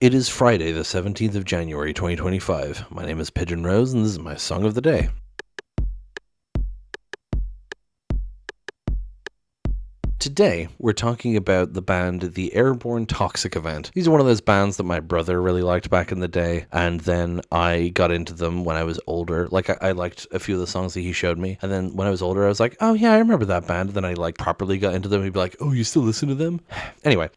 It is Friday, the 17th of January, 2025. My name is Pigeon Rose, and this is my song of the day. Today, we're talking about the band The Airborne Toxic Event. These are one of those bands that my brother really liked back in the day, and then I got into them when I was older. I liked a few of the songs that he showed me, and then when I was older, I was like, oh yeah, I remember that band. And then I properly got into them. He'd be like, oh, you still listen to them? Anyway,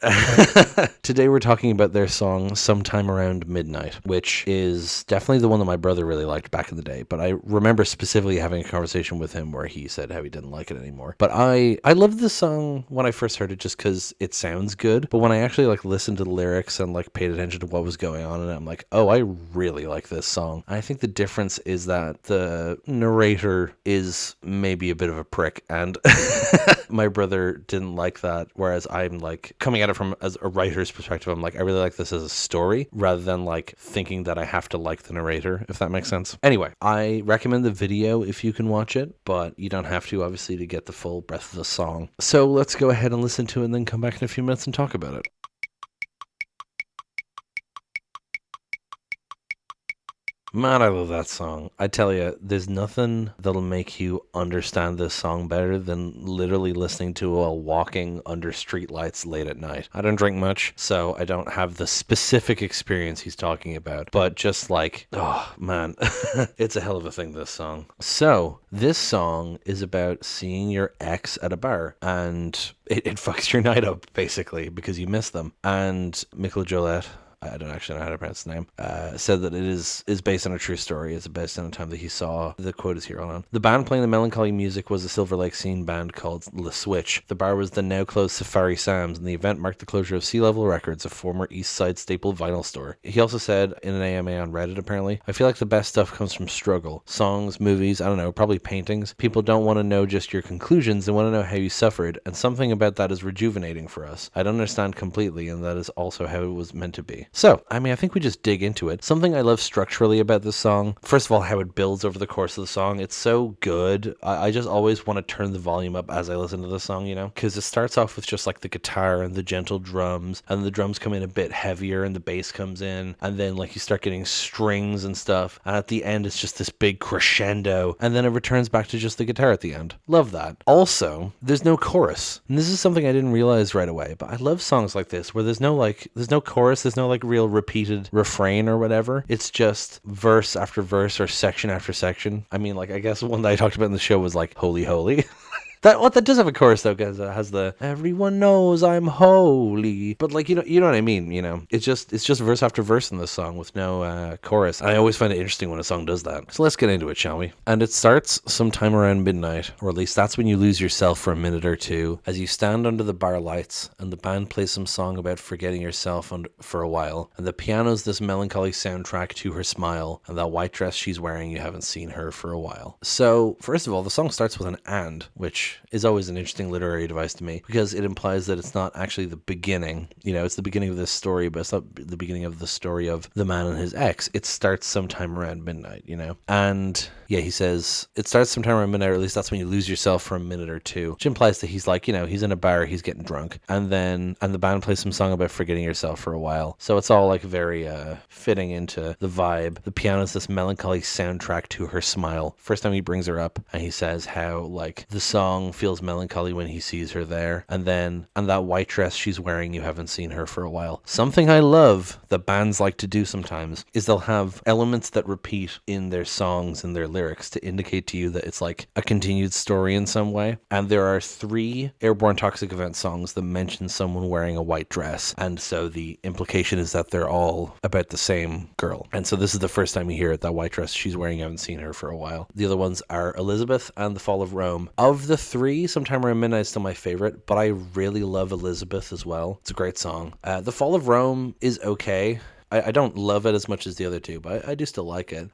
today we're talking about their song Sometime Around Midnight, which is definitely the one that my brother really liked back in the day. But I remember specifically having a conversation with him where he said how he didn't like it anymore. But I loved this song when I first heard it just because it sounds good. But when I actually listened to the lyrics and paid attention to what was going on in it, I'm like, oh, I really like this song. And I think the difference is that the narrator is maybe a bit of a prick, and my brother didn't like that, whereas I'm coming at it from as a writer's perspective. I'm like, I really like this as a story rather than thinking that I have to like the narrator, if that makes sense. Anyway, I recommend the video if you can watch it, but you don't have to, obviously, to get the full breadth of the song. So let's go ahead and listen to it and then come back in a few minutes and talk about it. Man, I love that song. I tell you, there's nothing that'll make you understand this song better than literally listening to while walking under streetlights late at night. I don't drink much, so I don't have the specific experience he's talking about, but just oh man, it's a hell of a thing, this song. So, this song is about seeing your ex at a bar, and it fucks your night up, basically, because you miss them. And Michael Jolette, I don't actually know how to pronounce the name, said that it is based on a true story. It's based on a time that he saw. The quote is here, hold on. The band playing the melancholy music was a Silver Lake scene band called Le Switch. The bar was the now closed Safari Sam's, and the event marked the closure of Sea Level Records, a former East Side staple vinyl store. He also said in an AMA on Reddit, apparently, I feel like the best stuff comes from struggle. Songs, movies, I don't know, probably paintings. People don't want to know just your conclusions, they want to know how you suffered, and something about that is rejuvenating for us. I don't understand completely, and that is also how it was meant to be. So, I think we just dig into it. Something I love structurally about this song, first of all, how it builds over the course of the song. It's so good. I just always want to turn the volume up as I listen to the song, because it starts off with just the guitar and the gentle drums, and the drums come in a bit heavier and the bass comes in, and then you start getting strings and stuff, and at the end it's just this big crescendo, and then it returns back to just the guitar at the end. Love that. Also, there's no chorus, and this is something I didn't realize right away, but I love songs like this where there's no chorus, there's no real repeated refrain or whatever. It's just verse after verse or section after section. I guess one that I talked about in the show was Holy Holy. That does have a chorus though, because it has the everyone knows I'm holy, but you know what I mean. It's just verse after verse in this song with no chorus. I always find it interesting when a song does that. So let's get into it, shall we? And it starts sometime around midnight, or at least that's when you lose yourself for a minute or two, as you stand under the bar lights and the band plays some song about forgetting yourself for a while, and the piano's this melancholy soundtrack to her smile, and that white dress she's wearing, you haven't seen her for a while. So first of all, the song starts with an and, which is always an interesting literary device to me, because it implies that it's not actually the beginning. It's the beginning of this story, but it's not the beginning of the story of the man and his ex. It starts sometime around midnight, And yeah, he says it starts sometime around midnight, or at least that's when you lose yourself for a minute or two, which implies that he's he's in a bar, he's getting drunk, and the band plays some song about forgetting yourself for a while. So it's all very fitting into the vibe. The piano's this melancholy soundtrack to her smile. First time he brings her up, and he says how the song feels melancholy when he sees her there, and that white dress she's wearing, you haven't seen her for a while. Something I love that bands like to do sometimes is they'll have elements that repeat in their songs and their lyrics to indicate to you that it's a continued story in some way. And there are 3 Airborne Toxic Event songs that mention someone wearing a white dress, and so the implication is that they're all about the same girl. And so this is the first time you hear it, that white dress she's wearing, you haven't seen her for a while. The other ones are Elizabeth and The Fall of Rome. Of the 3, Sometime Around Midnight is still my favorite, but I really love Elizabeth as well. It's a great song. The Fall of Rome is okay. I don't love it as much as the other two, but I do still like it.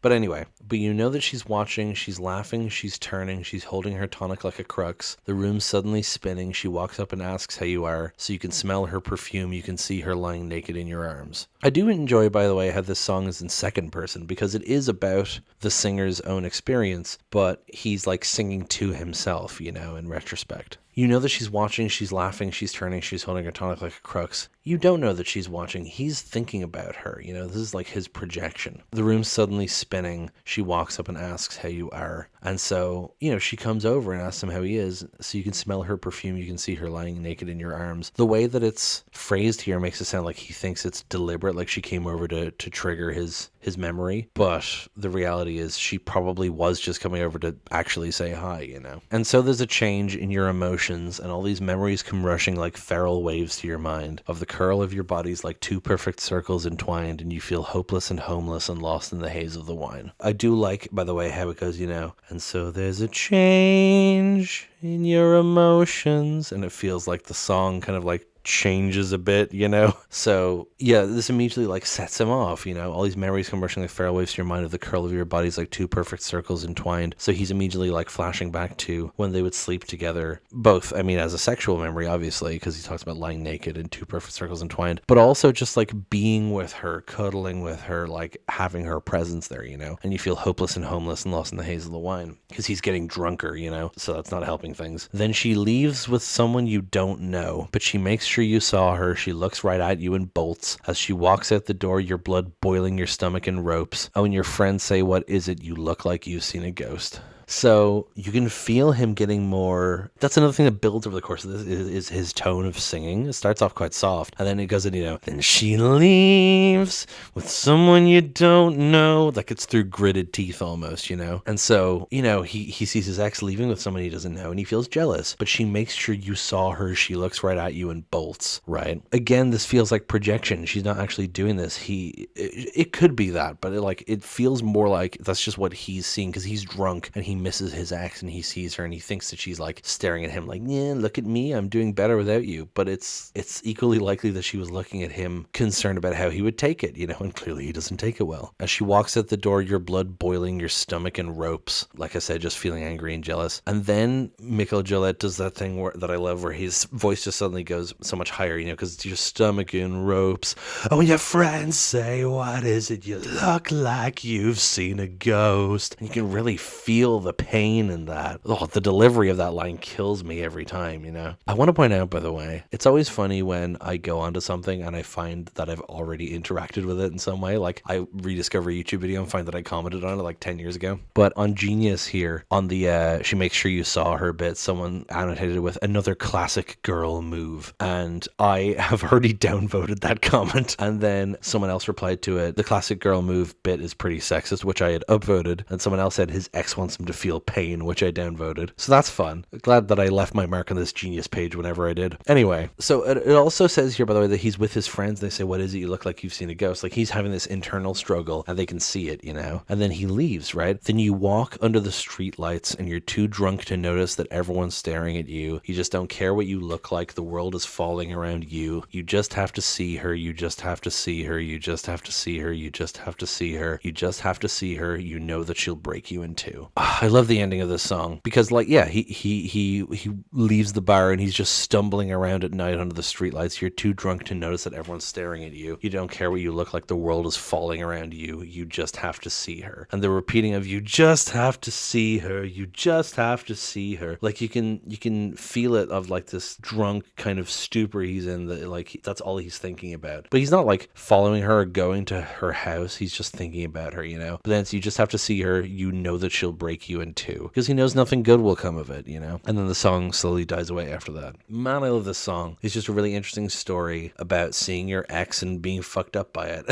But anyway, but you know that she's watching, she's laughing, she's turning, she's holding her tonic like a crux. The room's suddenly spinning. She walks up and asks how you are, so you can smell her perfume, you can see her lying naked in your arms. I do enjoy, by the way, how this song is in second person, because it is about the singer's own experience, but he's like singing to himself, you know, in retrospect. You know that she's watching, she's laughing, she's turning, she's holding her tonic like a crux. You don't know that she's watching. He's thinking about her. You know, this is like his projection. The room's suddenly spinning. She walks up and asks how you are. And so, you know, she comes over and asks him how he is. So you can smell her perfume. You can see her lying naked in your arms. The way that it's phrased here makes it sound like he thinks it's deliberate, like she came over to trigger his memory. But the reality is she probably was just coming over to actually say hi, you know. And so there's a change in your emotions, and all these memories come rushing like feral waves to your mind of the curl of your bodies like two perfect circles entwined, and you feel hopeless and homeless and lost in the haze of the wine. I do like, by the way, how it goes, you know, and so there's a change in your emotions, and it feels like the song kind of like changes a bit, you know? So yeah, this immediately like sets him off, you know? All these memories come rushing like feral waves to your mind of the curl of your bodies like two perfect circles entwined. So he's immediately like flashing back to when they would sleep together, both, I mean, as a sexual memory, obviously, because he talks about lying naked in two perfect circles entwined, but also just like being with her, cuddling with her, like having her presence there, you know? And you feel hopeless and homeless and lost in the haze of the wine because he's getting drunker, you know? So that's not helping things. Then she leaves with someone you don't know, but she makes sure you saw her. She looks right at you and bolts. As she walks out the door, your blood boiling, your stomach in ropes. Oh, and your friends say, "What is it? You look like you've seen a ghost." So you can feel him getting more. That's another thing that builds over the course of this is his tone of singing. It starts off quite soft, and then it goes in, you know, then she leaves with someone you don't know. Like it's through gritted teeth almost, you know. And so, you know, he sees his ex leaving with someone he doesn't know, and he feels jealous. But she makes sure you saw her. She looks right at you and bolts, right? Again, this feels like projection. She's not actually doing this. It could be that, but it feels more like that's just what he's seeing because he's drunk and he misses his ex and he sees her and he thinks that she's like staring at him like, yeah, look at me, I'm doing better without you. But it's equally likely that she was looking at him concerned about how he would take it, you know, and clearly he doesn't take it well. As she walks out the door, your blood boiling, your stomach in ropes, like I said, just feeling angry and jealous. And then Michael Gillette does that thing that I love where his voice just suddenly goes so much higher, you know, because your stomach in ropes. Oh, and your friends say, what is it? You look like you've seen a ghost. And you can really feel the pain in that. Oh, the delivery of that line kills me every time, you know. I want to point out, by the way, it's always funny when I go onto something and I find that I've already interacted with it in some way. Like I rediscover a YouTube video and find that I commented on it like 10 years ago. But on Genius here, on the she makes sure you saw her bit, someone annotated with another classic girl move. And I have already downvoted that comment. And then someone else replied to it, the classic girl move bit is pretty sexist, which I had upvoted. And someone else said his ex wants him to feel pain, which I downvoted. So that's fun. Glad that I left my mark on this Genius page whenever I did. Anyway, so it also says here, by the way, that he's with his friends. They say, what is it? You look like you've seen a ghost. Like he's having this internal struggle and they can see it, you know? And then he leaves, right? Then you walk under the street lights and you're too drunk to notice that everyone's staring at you. You just don't care what you look like. The world is falling around you. You just have to see her. You just have to see her. You just have to see her. You just have to see her. You just have to see her. You know that she'll break you in two. I love the ending of this song because, like, yeah, he leaves the bar and he's just stumbling around at night under the streetlights. You're too drunk to notice that everyone's staring at you. You don't care what you look like. The world is falling around you. You just have to see her. And the repeating of you just have to see her. You just have to see her. Like you can feel it of like this drunk kind of stupor he's in, that like that's all he's thinking about. But he's not like following her or going to her house. He's just thinking about her, you know. But then it's, you just have to see her. You know that she'll break you in two because he knows nothing good will come of it, you know. And then the song slowly dies away after that. Man, I love this song. It's just a really interesting story about seeing your ex and being fucked up by it.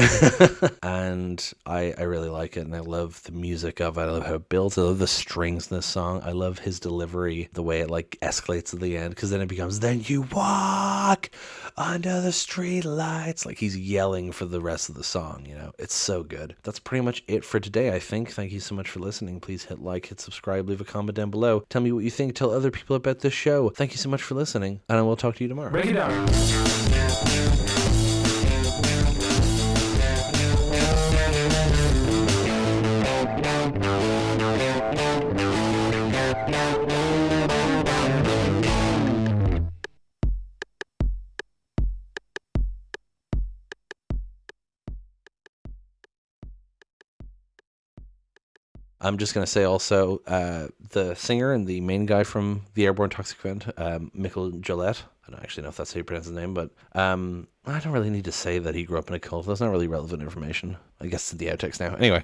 And I really like it, and I love the music of it. I love how it builds. I love the strings in this song. I love his delivery, the way it like escalates at the end, because then it becomes, then you walk under the street lights. Like he's yelling for the rest of the song, you know. It's so good. That's pretty much it for today, I think. Thank you so much for listening. Please hit like, hit subscribe, leave a comment down below. Tell me what you think. Tell other people about this show. Thank you so much for listening, and I will talk to you tomorrow. Break it down. I'm just going to say also the singer and the main guy from the Airborne Toxic Band, Michael Gillette. I don't actually know if that's how you pronounce his name, but I don't really need to say that he grew up in a cult. That's not really relevant information. I guess to the outtakes now. Anyway,